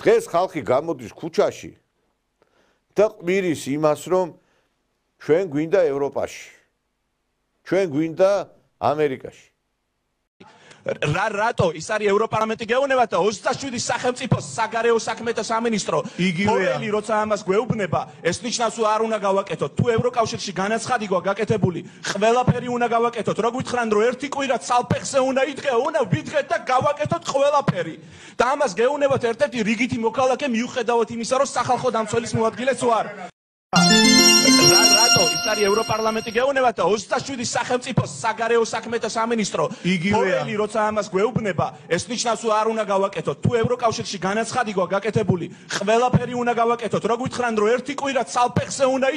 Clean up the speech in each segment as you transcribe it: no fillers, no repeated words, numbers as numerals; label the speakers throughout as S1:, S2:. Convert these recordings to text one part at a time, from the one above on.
S1: დღეს ხალხი გამოდის ქუჩაში და ყვირის იმას, რომ ჩვენ გვინდა ევროპაში, ჩვენ გვინდა ამერიკაში.
S2: რატო ის არის ევროპარლამენტი გეუბნება და 27 სახელმწიფოს საგარეო საქმეთა სამინისტრო ყოველი როცა ამას გვეუბნება ეს ნიშნავს რომ არ უნდა გავაკეთოთ თუ ევროკავშირში განაცხადი გაკეთებული ყველაფერი უნდა გავაკეთოთ რო გითხრან რომ ერთი კვირა ცალფეხზე უნდა ვიდგეთ და გავაკეთოთ ყველაფერი და ამას გეუბნებათ ერთ-ერთი რიგითი მოქალაქე მიუხედავად იმისა რომ სახალხო დამცველის მოადგილეც ვარ რატო ის არის ევროპარლამენტი გეუბნება და 27 სახელმწიფოს საგარეო საქმეთა სამინისტრო ყოველი როცა ამას გვეუბნება ეს ნიშნავს რომ არ უნდა გავაკეთოთ თუ ევროკავშირში განაცხადი გაკეთებული ყველაფერი უნდა გავაკეთოთ რო გითხრან რომ ერთი კვირა ცალფეხზე უნდა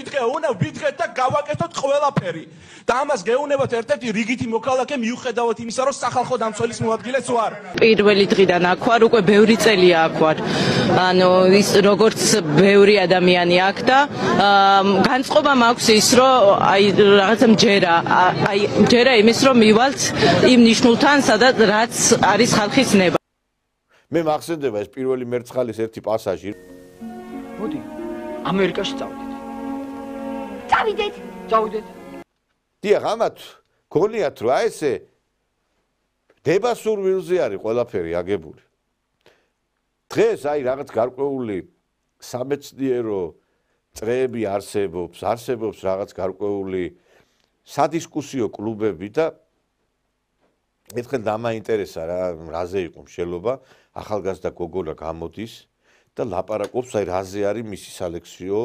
S2: ვიდგეთ და გავაკეთოთ ყველაფერი და ამას გეუბნებათ ერთ-ერთი რიგითი მოქალაქე მიუხედავად იმისა რომ სახალხო დამცველის მოადგილეც ვარ
S3: პირველი დღიდან აქ ვარ უკვე ბევრი წელია აქ ვარ ანუ ის როგორც ბევრი ადამიანი აქ და განწყობა მაქვს ის რომ აი რაღაცა მჯერა იმის რომ მივალთ იმ ნიშნულთან სადაც რაც არის ხალხის ნება
S1: მე მახსენდება ეს პირველი მერცხალის ერთი პასაჟი
S4: მოდი ამერიკაში წავიდეთ
S1: დიახ ამათ გონიათ რომ აი ესე დებასურვილზე არის ყველაფერი აგებული დღეს აი რაღაც გარკვეული სამეცნიერო წრეები არსებობს რაღაც გარკვეული სადისკუსიო კლუბები და ერთხელ დამაინტერესა რაზე იყო მშელობა ახალგაზრდა გოგონა გამოდის და ლაპარაკობს აი რაზე არის მისი სალექციო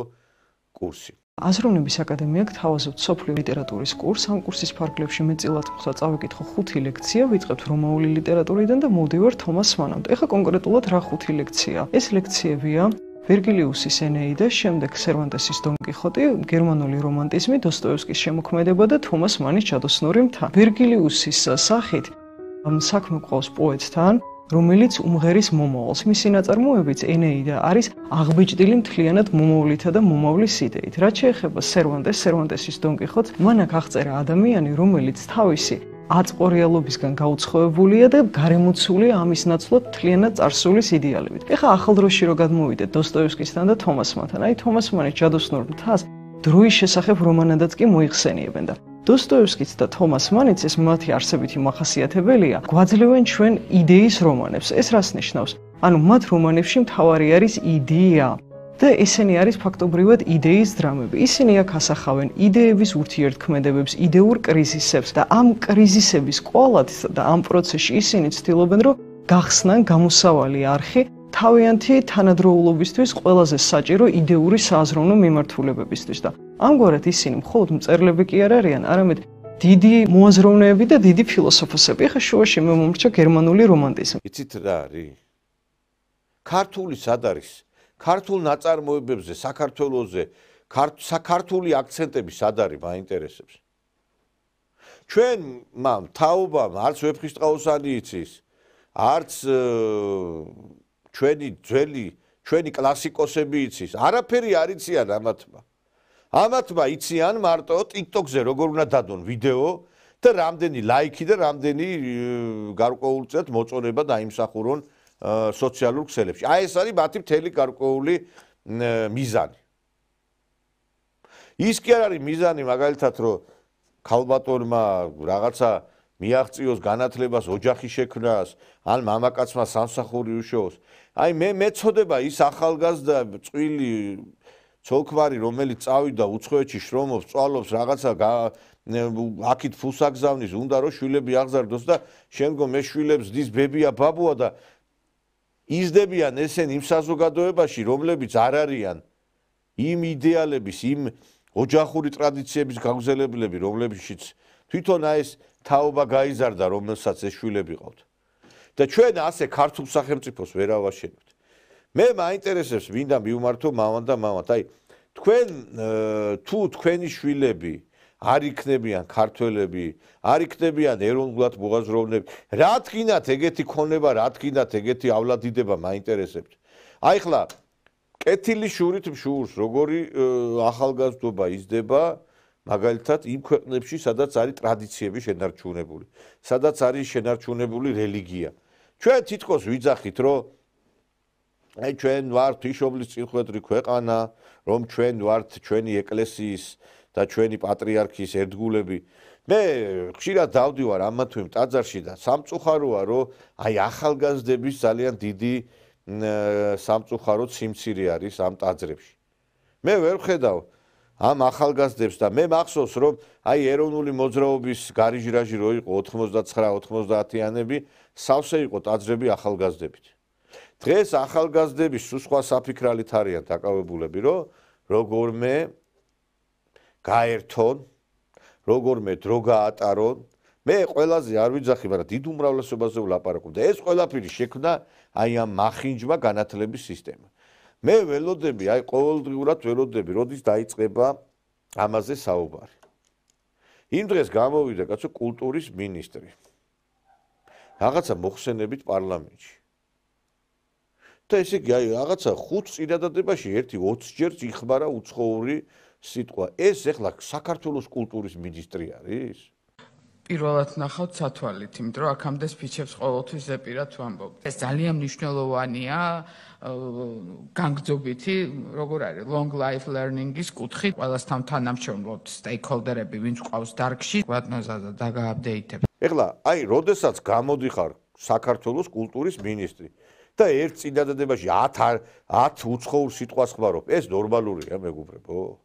S1: კურსი
S5: აზროვნების აკადემია გთავაზობთ სოფლიო ლიტერატურის კურსს ამ კურსის ფარგლებში მეწილად ხვდა წავიკითხო 5 ლექცია ვიწყებთ რომაული ლიტერატურიდან და მოვდივარ თომას მანამდე ეხლა კონკრეტულად რა 5 ლექცია ეს ლექციებია ვერგილიუსის ენეიდა, შემდეგ სერვანტესის დონ კიხოტი, გერმანული რომანტიზმი, დოსტოევსკის შემოქმედება და თომას მანის ჯადოსნური მთა. ვერგილიუსის სახით საქმე გვყავს პოეტთან, რომელიც უმღერის მომავალს. მისი ნაწარმოებიც ენეიდა არის აღბეჭდილი მთლიანად მომავლითა და მომავლის იდეით. რაც შეეხება სერვანტესის დონ კიხოტს, მან აქ აღწერა ადამიანი, რომელიც თავისი აწყორიალობისგან გაუცხოებულია და გარემოცულია ამის ნაცვლად მთლიანად წარსულის იდეალებით. ეხლა ახალ დროში რო გადმოვიდეთ დოსტოევსკისთან და თომას მანთან, აი თომას მანის ჯადოსნურ მთას დროის შესახებ რომანადაც კი მოიხსენიებენ და დოსტოევსკიც და თომას მანიც ეს მათი არსებითი მახასიათებელია, გვაძლევენ ჩვენ იდეის რომანებს. ეს რას ნიშნავს? ანუ მათ რომანებში მთავარი არის იდეა. და ესენი არის ფაქტობრივად იდეის დრამები. ისინი აქ ასახავენ იდეების ურთიერთქმედებებს, იდეურ კრიზისებს და ამ კრიზისების კვალად და ამ პროცესში ისინი ცდილობენ, რომ გახსნან გამოსავალი არხი თავიანთი თანადროულობისთვის ყველაზე საჭირო იდეური სააზროვნო მიმართულებებისთვის და ამგვარად ისინი მხოლოდ მწერლები კი არ არიან, არამედ დიდი მოაზროვნეები და დიდი ფილოსოფოსები. ეხლა შუაში მე მომრჩა გერმანული რომანტიზმი.
S1: იცით რა არის? ქართული სად არის? ქართულ ნაწარმოებებზე, საქართველოზე, საქართველოს აქცენტები სად არის მაინტერესებს. ჩვენმა თაობამ არც ვეფხისტყაოსანი იცის, არც ჩვენი კლასიკოსები იცის, არაფერი არ იციან ამათმა. ამათმა იციან მარტო TikTok-ზე როგორ უნდა დადონ ვიდეო და რამდენი ლაიქი და რამდენი გარკვეულწილად მოწონება დაიმსახურონ სოციალურ ქსელებში. აი ეს არის მათი მთელი გარკვეული მიზანი. ის კი არ არის მიზანი მაგალითად რომ ქალბატონმა რაღაცა მიაღწიოს განათლებას, ოჯახი შექმნას, ან მამაკაცმა სამსახური უშოოს. აი მე მეწოდება ის ახალგაზრდა წვილი ცოლქმარი რომელიც წავიდა უცხოეთში შრომობს, წვალობს რაღაცა აქით ფულს აგზავნის, უნდა რომ შვილები აღზარდოს და შემდგომ ეს შვილებს დის ბებია ბაბუა და იზრდებიან ესენი იმ საზოგადოებაში, რომლებიც არ არიან იმ იდეალების, იმ ოჯახური ტრადიციების გაგრძელებლები, რომლებშიც თვითონ ეს თაობა გაიზარდა, რომელსაც ეს შვილები ყავთ. და ჩვენ ასე ქართულ სახელმწიფოს ვერ ავაშენებთ. მე მაინტერესებს მინდა მივმართო მამან და მამათ. აი თქვენ თუ თქვენი შვილები არ იქნებიან ქართველები, არ იქნებიან ეროვნულად მოაზროვნეები, რა თქინათ ეგეთი ქონება, რა თქინათ ეგეთიავლადიდება მაინტერესებთ. აი ხლა კეთილი შურით მშურს, როგორი ახალგაზრდობა იზრდება, მაგალითად იმ ქვეყნებში, სადაც არის ტრადიციები შენარჩუნებული, სადაც არის შენარჩუნებული რელიგია. ჩვენ თითქოს ვიძახით, რომ აი ჩვენ ვართ თვიშობლის წინხვედრი ქვეყანა, რომ ჩვენ ვართ ჩვენი ეკლესიის და ჩვენი პატრიარქის ერთგულები. მე ხშირად დავდივარ ამა თუ იმ ტაძარში და სამწუხაროა, რომ აი ახალგაზრდების ძალიან დიდი სამწუხარო სიმცირე არის ამ ტაძრებში. მე ვერ ვხედავ ამ ახალგაზრდებს და მე მახსოვს, რომ აი ეროვნული მოძრაობის გარიჟრაჟი რო იყო 89-90-იანები, სავსე იყო ტაძრები ახალგაზრდებით. დღეს ახალგაზრდები სხვა საფიქრალით არიან დაკავებულები, რომ როგორმე გაერთონ, როგორმე დრო გაატარონ. მე ყველაზე არ ვიძახი, მაგრამ დიდ უმრავლესობაზე ვლაპარაკობ და ეს ყველაფერი შექმნა აი ამ მახინჯმა განათლების სისტემა. მე ველოდები, აი ყოველდღიურად ველოდები, როდის დაიწყება ამაზე საუბარი. იმ დღეს გამოვიდა კაცო კულტურის მინისტრი. რაღაცა მოხსენებით პარლამენტში. და ესე იგი აი რაღაცა 5 წინადადებაში 1-20 ჯერ იხმარა უცხოური სიტყვა. ეს ეხლა საქართველოს კულტურის მინისტრი არის?
S6: პირველად ნახავთ სათვალით, იმიტომ რომ აქამდე სპიჩებს ყოველთვის ზეპირად ვამბობ. ეს ძალიან მნიშვნელოვანია განგრძობითი, როგორ არის, long life learning-ის კუთხით, ყველასთან თანამშრომლობთ stakeholder-ები, ვინც ყავს დარგში, კვადნოზა და დაგააპდეიტებ.
S1: ეხლა, აი, როდესაც გამოდიხარ საქართველოს კულტურის მინისტრი და ერთ წინადადებაში 10 უცხოურ სიტყვას ხმარობ, ეს ნორმალურია, მეგობრებო?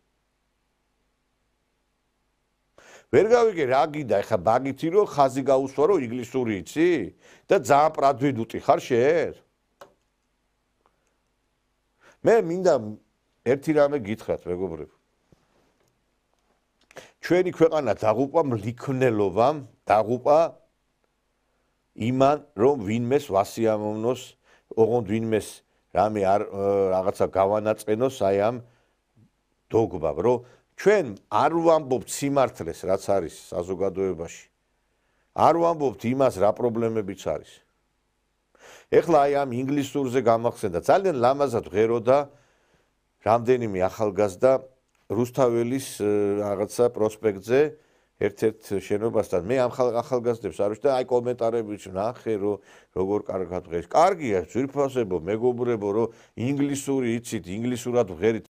S1: ვერ გავიგე რა გინდა ეხა ბაგითი რომ ხაზი გაუსვა რომ ინგლისური იცი და ძალიან პრადვიდუტი ხარ შენ? მე მინდა ერთი რამე გითხრათ მეგობრებო. ჩვენი ქვეყანა დაღუპა მლიქნელობამ, დაღუპა იმან რომ ვინმეს ვასიამოვნოს, ოღონდ ვინმეს რამე არ რაღაცა გავანაწყენოს აი ამ დოგმამ, რომ ჩვენ არ ვამბობთ სიმართლეს, რაც არის საზოგადოებაში. არ ვამბობთ იმას, რა პრობლემებიც არის. ეხლა აი ამ ინგლისურზე გამახსენდა, ძალიან ლამაზად ღეროდა რამდენიმე ახალგაზრდა რუსთაველის რაღაცა პროსპექტზე ერთ-ერთ შენობასთან. მე ამ ახალგაზრდებს არ ვიშ და აი კომენტარებიც ვნახე, რომ როგორ კარგად ღერს. კარგია, ძვირფასებო, მეგობრებო, რომ ინგლისური იცით, ინგლისურად ვღერით.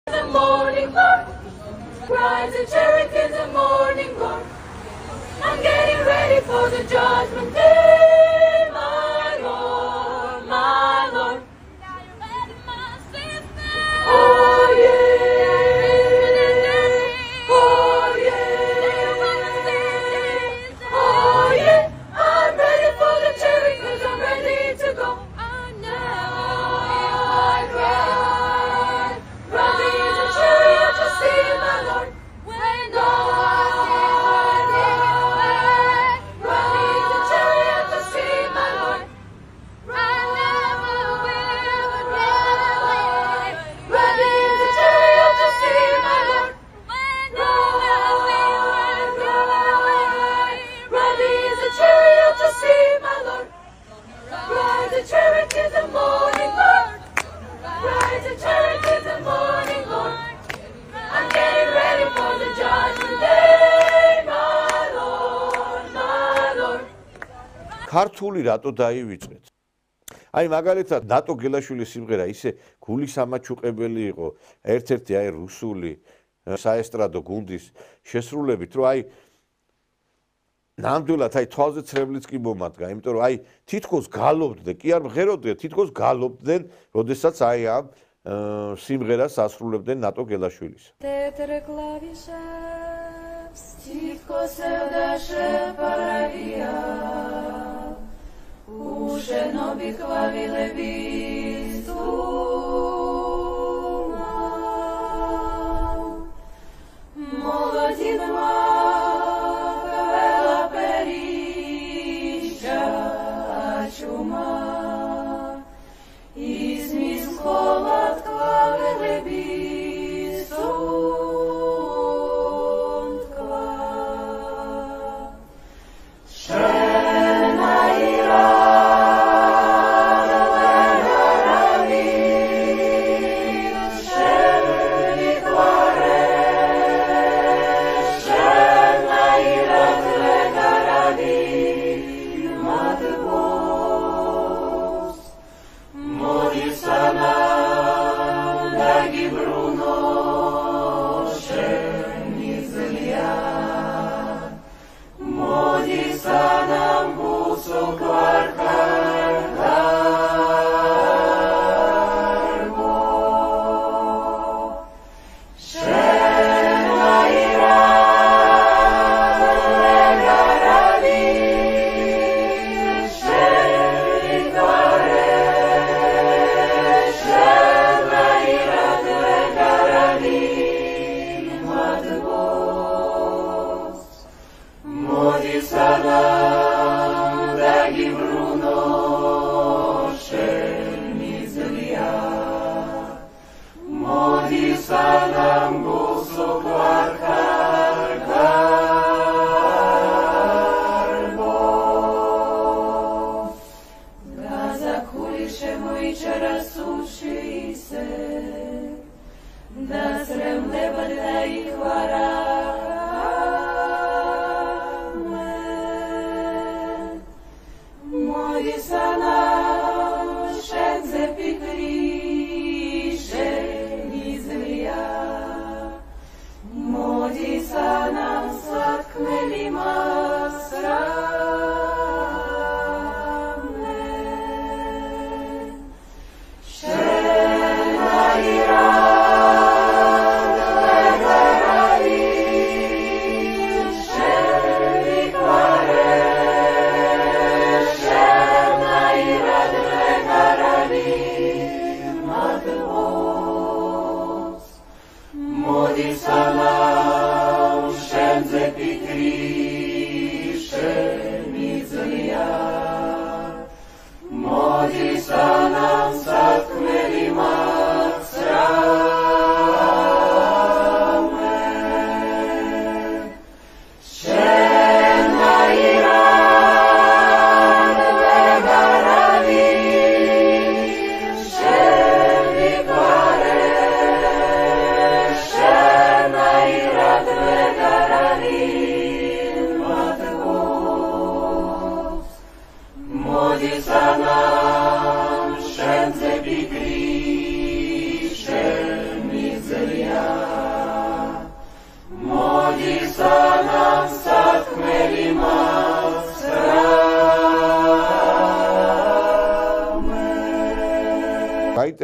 S7: Cries and Cherokee in the morning glory. I'm getting ready for the judgment day, my Lord, my Lord. Now you're ready, my sister. Oh yeah, oh yeah, oh yeah. I'm ready for the cherry 'cause I'm ready to go. Oh now I cry, cry the chariot to see my Lord.
S1: ქართული რატო დაივიწყეთ? აი მაგალითად ნატო გელაშვილის სიმღერა ისე გულისამაჩუყებელი იყო, ერთ-ერთი აი რუსული საესტრადო გუნდის შესრულებით, რომ აი ნამდვილად აი თვალზე ცრებლიც კი მომადგა, იმიტომ რომ აი თითქოს გალობდნენ, კი არ მღეროდნენ, თითქოს გალობდნენ, როდესაც აი ამ სიმღერას ასრულებდნენ ნატო გელაშვილის.
S7: Tetre clavișaps, titko se vdaše paravija, ušeno bi hvalile bistuma. Molodinma kavela perišća čuma, izmis kolad hvalile bistuntkva. Šena i radovena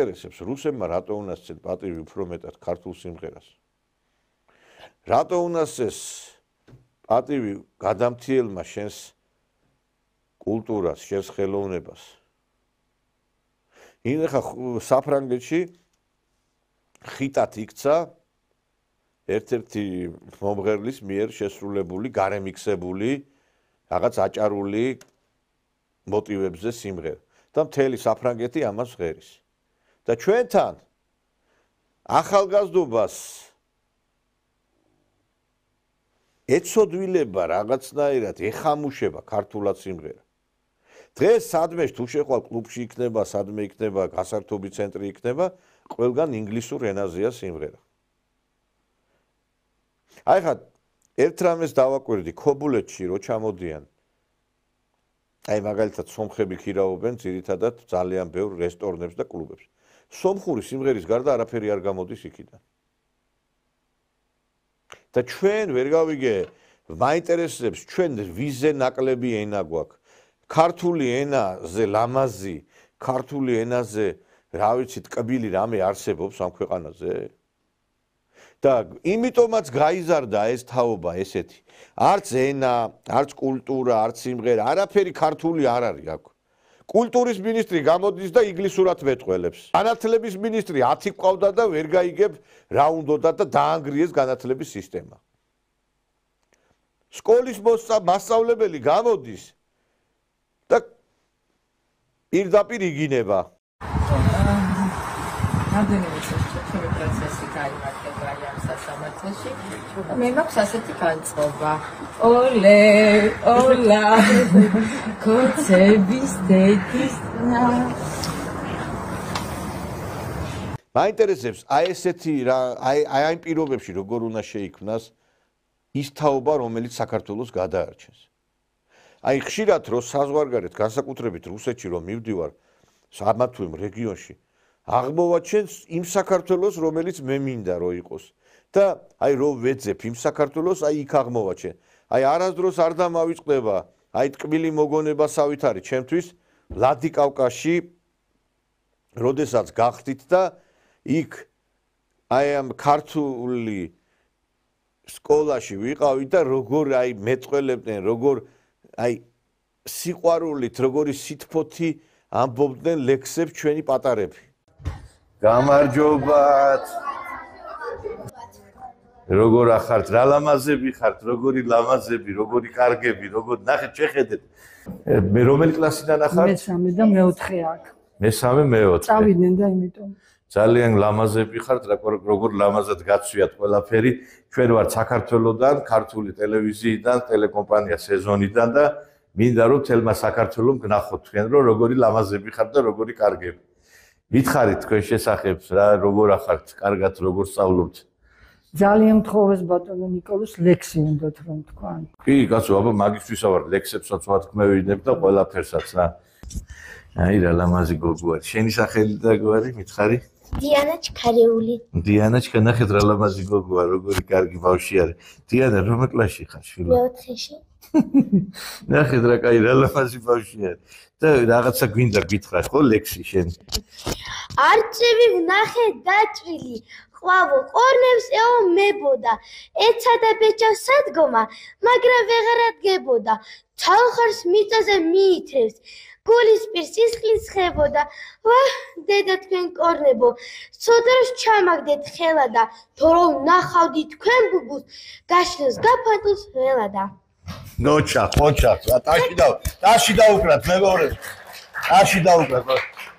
S1: გაინტერესებს რუსებმა რატო უნასცენ პატივი უფრო მეტად ქართულ სიმღერას? რატო უნასცეს პატივი გადამთიელმა შენს კულტურას, შენს ხელოვნებას? ინახა საფრანგეთში ხიტად იქცა ერთ-ერთი მომღერლის მიერ შესრულებული, გარემიქსებული, რაღაც აჭარული მოტივებზე სიმღერა და მთელი საფრანგეთი ამას ღერის. და ჩვენთან ახალგაზრდობას ეცოდვილება რაღაცნაირად ეხამუშება ქართულად სიმღერა. დღეს სადმე თუ შეხვალ კლუბში იქნება, სადმე იქნება, გასართობი ცენტრი იქნება, ყველგან ინგლისურ ენაზეა სიმღერა. აი ხა ერთ რამეს დავაკვირდი, ქობულეთში რო ჩამოდიან. აი მაგალითად სომხები ქირაობენ ძირითადად ძალიან ბევრ რესტორნებს და კლუბებს. სომხური სიმღერის გარდა არაფერი არ გამოდის იქიდან. და ჩვენ ვერ გავიგე, მაინტერესებს ჩვენ ვიზე ნაკლები ენა გვაქვს. ქართული ენაზე ლამაზი, ქართული ენაზე, რა ვიცი, ტკბილი რამე არსებობს ამ ქვეყანაზე? და იმიტომაც გაიზარდა ეს თაობა ესეთი. არც ენა, არც კულტურა, არც სიმღერა, არაფერი ქართული არ არის აქ. კულტურის მინისტრი გამოდის და ინგლისურად მეტყველებს. განათლების მინისტრი 10 ყავდა და ვერ გაიგებ რა უნდოდა და დაანგრიეს განათლების სისტემა. სკოლის მასწავლებელი გამოდის და პირდაპირ იგინება.
S8: რამდენიმე ჩემი პროცესი გაიმართება ამ სასამართლოში. მე მაქვს ასეთი განწყობა. ოლე, ოლა, კოცების დედის ნა.
S1: მაინტერესებს აი ესეთი რა, აი ამ პირობებში როგორ უნდა შეიქმნას ის თაობა, რომელიც საქართველოს გადაარჩენს. აი ხშირად რო საზღვარგარეთ, განსაკუთრებით რუსეთში რომ მივდივარ, ამა თუ იმ რეგიონში აღმოვაჩენს იმ საქართველოს, რომელიც მე მინდა რომ იყოს. და აი რო ვეძებ იმ საქართველოს, აი იქ აღმოვაჩენ. აი არასდროს არ დამავიწყდება, აი ტკბილი მოგონებასავით არის ჩემთვის ვლადიკავკაზში, როდესაც გახდით და იქ აი ამ ქართული სკოლაში ვიყავით და როგორ აი მეტყველებდნენ, როგორ აი სიყვარულით, როგორი სითფოთი ამბობდნენ ლექსებს ჩვენი პატარები. გამარჯობათ. როგორ ახართ, რა ლამაზები ხართ, როგორი ლამაზები, როგორი კარგები, როგორ ნახეთ, შეხედეთ. მე რომელი კლასიდან ახართ?
S9: მე 3 და მე 4 აქ.
S1: მესამე მეოთხე.
S9: წავიდნენ და იმიტომ.
S1: ძალიან ლამაზები ხართ, როგორ ლამაზად გაცვიათ ყველაფერი. ჩვენ ვართ საქართველოსდან, ქართული ტელევიზიიდან, ტელეკომპანია სეზონიდან და მინდა რომ თელმა საქართველოს გნახოთ თქვენ რომ როგორი ლამაზები ხართ და როგორი კარგები. მითხარით თქვენ შესახებს რა, როგორ ახართ, კარგად როგორ სწავლობთ.
S9: ძალიან მთხოვეს ბატონო ნიკოლოს ლექსი უნდათ რომ თქვან.
S1: კი, კაცო, აბა მაგისთვისა ვარ ლექსებსაც ვათქმევინებ და ყველაფერსაც რა. აი რა ლამაზი გოგო არის. შენი სახელი და გვარი მითხარი?
S10: დიანა ჩქარეული.
S1: დიანა ჩქანახეთ რა ლამაზი გოგოა, როგორი კარგი ბავშვი არის. დიანა რომელ კლასში ხარ შვილო?
S10: მეოთხეში.
S1: ნახეთ რა კაი რა ლამაზი ბავშვი არის. და რაღაცა გვინდა გითხრა ხო ლექსი შენ?
S10: არწივი ვნახე დაჭრილი. ყვავო ყორნებს ეომებოდა. ეცადა ბეჭავს სადგომა, მაგრამ ვეღარ ადგებოდა. თალხარს მიწაზე მიითრევს. გულის პირს სისხლის ხებოდა. ვა, დედა თქვენ კორნებო, სოდროს ჩამაგდეთ ხელადა, თორო ნახავდი თქვენ ბუბუს, გაშლოს გაფანტულს ველადა.
S1: ნოჩა, ხოჩა, ტაში დაუკრათ მეგობრე. ტაში დაუკრათ.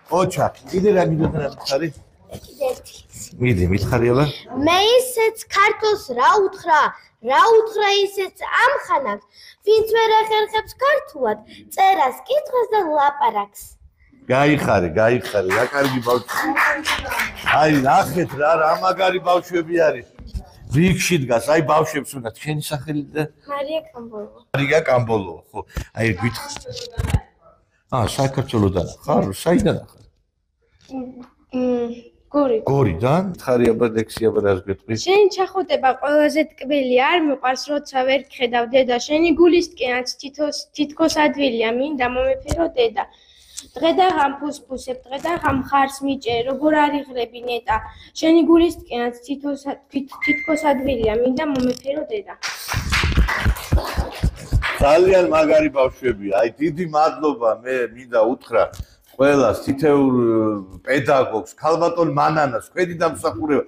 S1: ხოჩა, კიდე რა მიდოდნა ხარი?
S10: კიდე ერთი.
S1: მიდი, მითხარი აბა?
S10: მე ისეც ქართულს რა უთხრა? რა უთხრა ისეც ამხანაგს, ვინც ვერ ახერხებს ქართულად, წერას, კითხვას და ლაპარაკს.
S1: გაიხარე, რა კარგი ბავშვი. აი, ნახეთ რა მაგარი ბავშვები არის. რიგში დგას, აი ბავშვებს უნდა თქვენი სახელი და
S10: მარია კამბოლო.
S1: მარია კამბოლო, ხო. აი გითხრა. საქართველოსდან ხარ? საიდან ხარ? გორიდან? ხარი აბა ლექსი აბა რას გეტყვი?
S11: შენი ჩახუტება ყველაზე ტკბილი არ მიყვარს როცა ვერ გხედავ დედა შენი გულისკენაც თითქოს ადვილია მინდა მომეფერო დედა დღე და ღამ ფუსფუსებ დღე და ღამ ხარს მიჭე როგორ არიღრები ნეტა შენი გულისკენაც თითქოს ადვილია მინდა მომეფერო დედა
S1: ძალიან მაგარი ბავშვებია აი დიდი მადლობა მე მინდა უთხრა ყველას თითეულ პედაგოგს, ქალბატონ მანანას, თქვენი დამსახურება.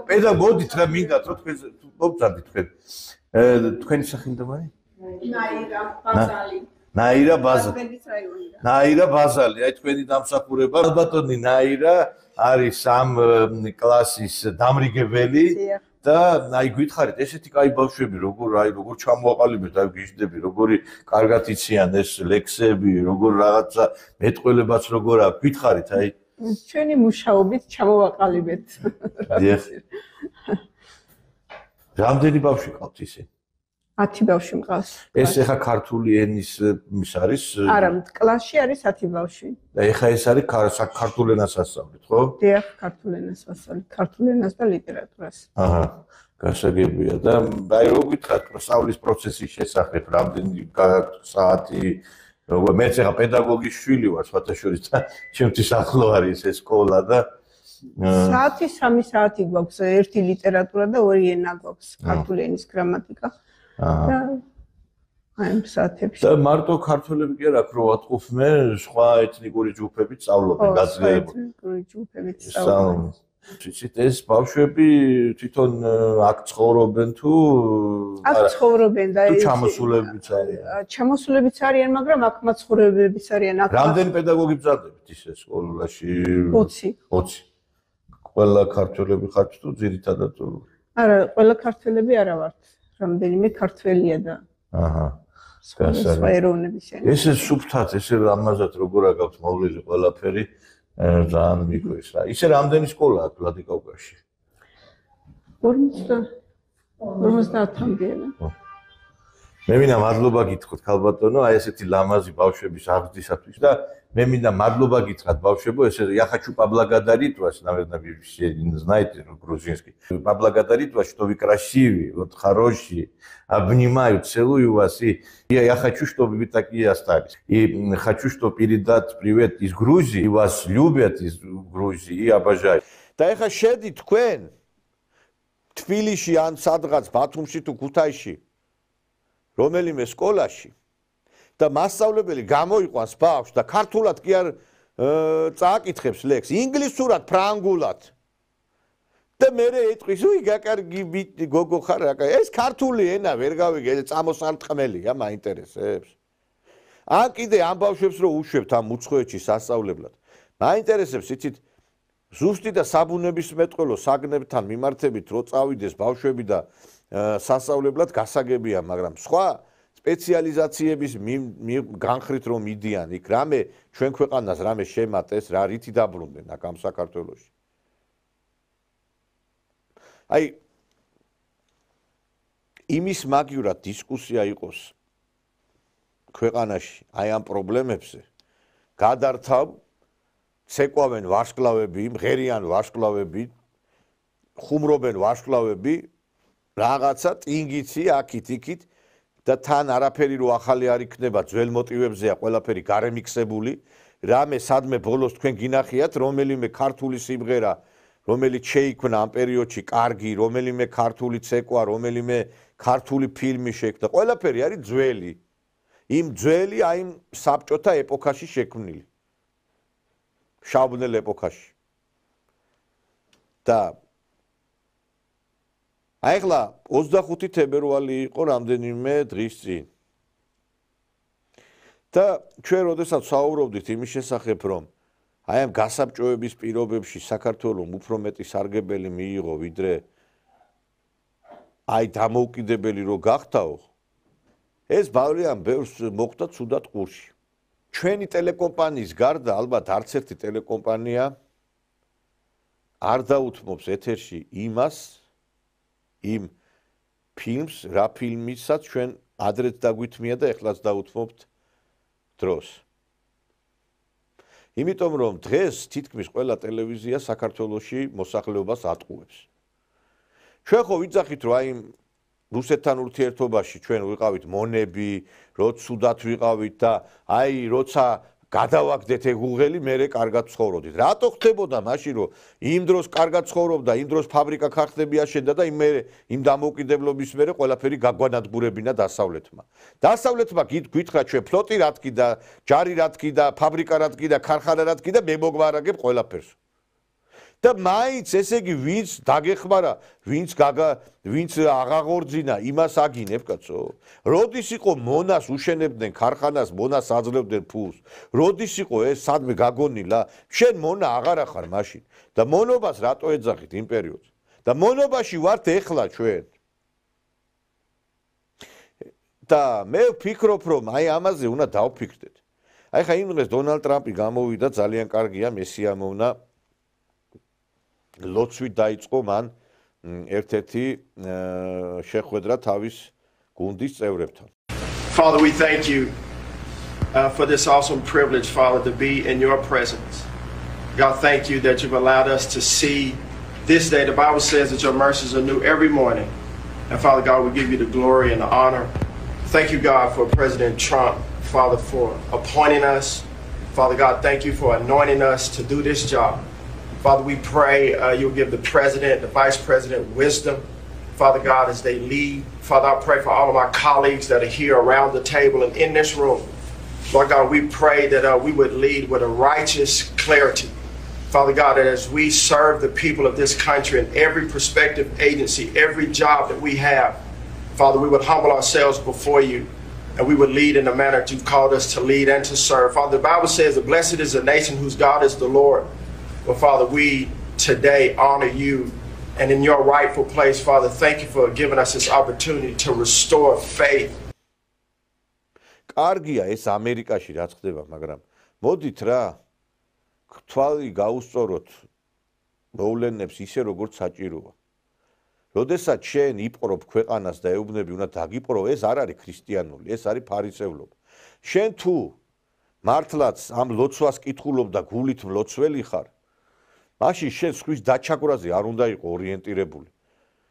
S1: პედაგოგით რა მინდათ, რომ თქვენ მოგწადით თქვენ. თქვენი სახელი და მარი? ნაირა ბაზალი. ნაირა ბაზალი, აი თქვენი დამსახურება. ქალბატონი ნაირა არის 3 კლასის დამრიგებელი და აი გითხარით, ესეთი კაი ბავშვები, როგორ ჩამოაყალიბეთ, აი გიждდები, როგორი კარგად იციან ეს ლექსები, როგორ რაღაცა მეტყველებაც როგორ აქვს, გითხარით, აი.
S9: ჩვენი მუშაობით ჩამოვაყალიბეთ.
S1: დიახ. რამდენი ბავშვი ყავთ ისე?
S9: 10 ბავშვი მყავს.
S1: ეს ეხა ქართული ენის ის არის?
S9: არა, კლასში არის 10 ბავშვი.
S1: და ეხა ეს არის ქართულ ენას ასწავლეთ, ხო?
S9: დიახ, ქართულ ენას ასწავლეთ, ქართულ ენას და ლიტერატურას.
S1: აჰა. გასაგებია და აი რო გითხრათ სწავლის პროცესის შესახებ, რამდენი საათი, როგორ მეც ეხა პედაგოგის შვილი ვარ, სხვათა შორის და ჩემთვის ახლო არის ეს სკოლა და
S9: საათი 3 საათი გვაქვს, ერთი ლიტერატურა და 2 ენა გვაქვს, ქართული ენის გრამატიკა. და აი ამ საათებში.
S1: და მარტო ქართველები კი არა, რო ატყუφმენ, სხვა ეთნიკური ჯგუფებიც სწავლობენ გაძლიერებულ.
S9: ეთნიკური ჯგუფებიც სწავლობენ.
S1: ციცით ეს ბავშვები თვითონ აქ ცხოვრობენ თუ
S9: აქ ცხოვრობენ და
S1: თუ ჩამოსულებიც არიან.
S9: ჩამოსულებიც არიან, მაგრამ აქ მაცხოვრებებიც არიან. აქ
S1: რამდენი პედაგოგი ბრძანდებით ისე სკოლაში?
S9: 20.
S1: 20. ყველა ქართველები ხართ თუ ძირითადად თუ?
S9: არა, ყველა ქართველები არა ვართ. რამდენიმე ქართველია და
S1: აჰა.
S9: სხვა ეროვნების შენ.
S1: ესე სუფთად, ესე ამაზად როგორ აგავთ მოვლილი ყველაფერი ძალიან მიგვეს რა. ისე რამდენი სკოლა აქვს ვლადიკავკაზში?
S9: 50-მდე.
S1: მე მინდა მადლობა გითხრათ ქალბატონო, აი ესეთი ლამაზი ბავშვების აღზრდისათვის და მე მინდა мадლობა გითხრათ ბავშვებო, ესე я хочу поблагодарить вас, наверное, вы все знаете грузинский. Поблагодарить вас, что вы красивые, вот хорошие. Обнимаю, целую вас и я хочу, чтобы вы такие остались. И хочу, чтобы передать привет из Грузии, и вас любят из Грузии и обожают. და ეხა შედი თქვენ თბილისში ან სადღაც ბათუმში თუ ქუთაისში რომელიმე სკოლაში და მასწავლებელი გამოიყვანს ბავშვს და ქართულად კი არ წააკითხებს ლექს, ინგლისურად, ფრანგულად. და მე ეტყვის, უი, გაკარგი გოგო ხარ, ეს ქართული ენა ვერ გავიგე, წამოსარტყმელია, მაინტერესებს. ან კიდე ამ ბავშვებს რო უშვებთ ამ უცხოეთში სასწავლებლად მაინტერესებს იცით ზუსტი და საბუნებისმეტყველო საგნებთან მიმართებით რო წავიდეს ბავშვები და სასწავლებლად გასაგებია, მაგრამ სხვა სპეციალიზაციების განხრით რომ მიდიან იქ რამე ჩვენ ქვეყანას რამე შემატეს, რა რითი დაბრუნდნენ აქ ამ საქართველოში. აი იმის მაგივრად დისკუსია იყოს ქვეყანაში აი ამ პრობლემებზე გადართავ ცეკვავენ ვარსკვლავები, მღერიან ვარსკვლავები, ხუმრობენ ვარსკვლავები, რაღაცა ტინგიცი აქით იქით და თან არაფერი რო ახალი არ იქნება, ძველ მოტივებზეა ყველაფერი გარემიქსებული, რამე სადმე ბოლოს თქვენ გინახიათ, რომელიმე ქართული სიმღერა, რომელიც შეიქმნა ამ პერიოდში კარგი, რომელიმე ქართული ცეკვა, რომელიმე ქართული ფილმი შექმნა, ყველაფერი არის ძველი. იმ ძველი აი იმ საბჭოთა ეპოქაში შექმნილი. შავბნელ ეპოქაში. და აიხლა 25 თებერვალი იყო რამდენიმე დღის წინ. და ჩვენ როდესაც საუბრობდით იმის შესახებ, რომ აი ამ გასაბჭოების პირობებში საქართველოს უფრო მეტი სარგებელი მიიღო, ვიდრე აი დამოუკიდებელი რო გახდაო, ეს ბავლიან ბევრს მოხდა ცუდად ყურში. ჩვენი ტელეკომპანიის გარდა ალბათ არც ერთი ტელეკომპანია არ დაუთმობს ეთერში იმ ფილმს, რა ფილმისაც ჩვენ ადრეც დაგვითმია და ეხლაც დაუთმობთ დროს. იმიტომ რომ დღეს თითქმის ყველა ტელევიზია საქართველოში მოსახლეობას ატყუებს. ჩვენ ხო ვიძახით, რომ აი რუსეთთან ურთიერთობაში ჩვენ ვიყავით მონები, რო ცუდად ვიყავით და აი როცა გადავაგდეთ ეგუღელი, მერე კარგად ცხოვრობდით. რატო ხდებოდა მაშინ, რომ იმ დროს კარგად ცხოვრობდა, იმ დროს ფაბრიკა ქარხნები აშენდა და იმ დამოუკიდებლობის მერე ყველაფერი გაგვანადგურებინა დასავლეთმა. დასავლეთმა გითხრა ჩვენ ფლოტი რა თქიდა, ჯარი რა თქიდა, ფაბრიკა რა თქიდა, ქარხანა რა თქიდა, მე მოგმარაგებ ყველაფერს. და მაინც ესე იგი ვინც დაგეხმარა, ვინც აღაღორძინა, იმას აგინებ კაცო. როდის იყო მონას უშენებდნენ ქარხანას, მონას აძლევდნენ ფულს. როდის იყო ეს სადმე გაგონილა? შენ მონა აღარ ახარ მაშინ. და მონობას რატო ეძახით იმ პერიოდს? და მონობაში ვართ ეხლა ჩვენ. და მე ვფიქრობ, რომ აი ამაზე უნდა დავფიქრდეთ. აი ხა იმ დღეს დონალდ ტრამპი გამოვიდა, ძალიან კარგია, მესიამოვნა. ლოცვით დაიწყო მან ერთ-ერთი შეხვედრა თავის გუნდის წევრებთან.
S12: Father, we thank you for this awesome privilege, Father, to be in your presence. God, thank you that you've allowed us to see this day. The Bible says that your mercies are new every morning. And Father God, we give you the glory and the honor. Thank you, God, for President Trump, Father, for appointing us. Father God, thank you for anointing us to do this job. Father, we pray you'll give the president, the vice president wisdom, Father God, as they lead. Father, I pray for all of my colleagues that are here around the table and in this room. Lord God, we pray that we would lead with a righteous clarity. Father God, that as we serve the people of this country in every prospective agency, every job that we have, Father, we would humble ourselves before you and we would lead in the manner that you've called us to lead and to serve. Father, the Bible says that blessed is the nation whose God is the Lord. Well, Father, we today honor you and in your rightful place, Father, thank you for giving us this opportunity to restore faith.
S1: კარგია ეს ამერიკაში რაც ხდება, მაგრამ მოდით რა თვალი გაუსწოროთ მოვლენებს ისე როგორც საჭიროა. როდესაც შენ იპყრობ ქვეყანას და ეუბნები უნდა დაგიპყრო, ეს არ არის ქრისტიანული, ეს არის ფარისევლობა. შენ თუ მართლაც ამ ლოცვას კითხულობ და გულით მლოცველი ხარ, მაშინ შენ სხვის დაჩაგვრაზე არ უნდა იყო ორიენტირებული.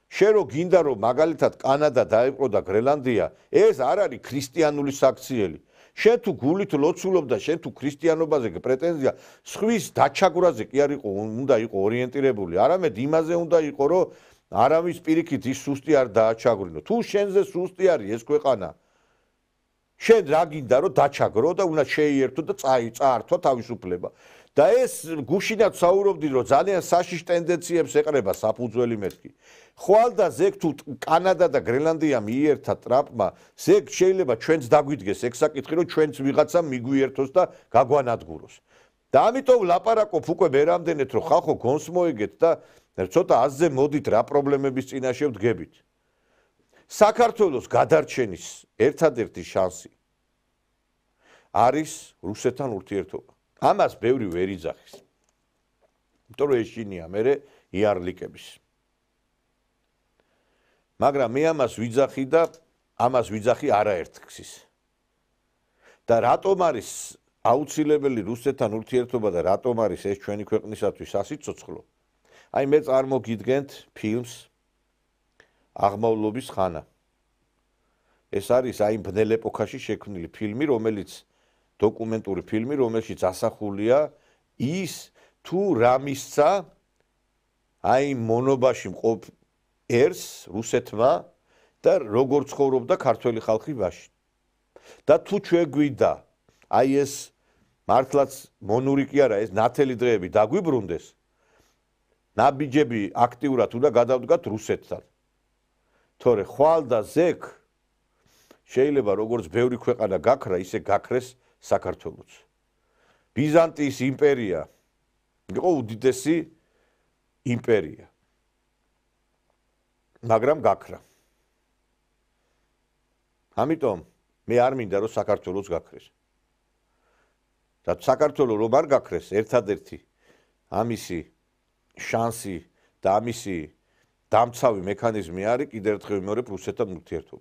S1: შენ რო გინდა რომ მაგალითად კანადა დაიპყრო და გრენლანდია, ეს არ არის ქრისტიანული საქციელი. შენ თუ გულით ლოცულობ და შენ თუ ქრისტიანობაზე პრეტენზია, სხვის დაჩაგვრაზე კი არ იყო უნდა იყო ორიენტირებული. არამედ იმაზე უნდა იყო, რომ არავის პირიქით ის სუსტი არ დააჩაგვრინო. თუ შენზე სუსტი არის ეს ქვეყანა, შენ რა გინდა რომ დაჩაგრო და უნდა შეიერთო და წაართვა თავისუფლება. და ეს გუშინაც საუბრობდი, რომ ძალიან საშიშ ტენდენციებს ეყრება საფუძველი მეთქი. ხვალ და ზეგ თუ კანადა და გრენლანდია მიიერთა ტრამპმა, ზეგ შეიძლება ჩვენც დაგვიდგეს ეგ საკითხი, რომ ჩვენც ვიღაცა მიგვიერთოს და გაგვანადგუროს. და ამიტომ ლაპარაკობ უკვე მერამდენეთ რომ ხალხო გონს მოიგეთ და ცოტა აზზე მოდით რა პრობლემების წინაშე ვდგებით. საქართველოს გადარჩენის ერთადერთი შანსი არის რუსეთთან ურთიერთობა. ამას ბევრი ვერ იძახის. იმიტომ რომ ეშინია მერე იარლიკების. მაგრამ მე ამას ვიძახი და ამას ვიძახი არაერთგზის. და რატომ არის აუცილებელი რუსეთთან ურთიერთობა და რატომ არის ეს ჩვენი ქვეყნისათვის სასიცოცხლო? აი მე წარმოგიდგენთ ფილმს აღმავლობის ხანა. ეს არის აი ბნელ ეპოქაში შექმნილი ფილმი, რომელიც დოკუმენტური ფილმი, რომელშიც ასახულია ის თუ რა მისცა აი მონობაში მყოფ ერს რუსეთმა და როგორ ცხოვრობდა ქართველი ხალხი ვაში. და თუ ჩვენ გვიდა აი ეს მართლაც მონური კი არა ეს ნათელი დღეები დაგვიბრუნდეს ნაბიჯები აქტიურად უნდა გადავდგათ რუსეთთან. თორე ხვალ და ზექ შეიძლება როგორც ბევრი ქვეყანა გაქრა, ისე გაქრეს საქართველოც. ბიზანტიის იმპერია იყო უდიდესი იმპერია. მაგრამ გაქრა. ამიტომ მე არ მინდა რომ საქართველოს გაქრეს. და საქართველოს რომ არ გაქრეს, ერთადერთი ამისი შანსი და ამისი დამცავი მექანიზმი არის კიდევ ერთხელ ვიმეორებ რუსეთთან ურთიერთობა.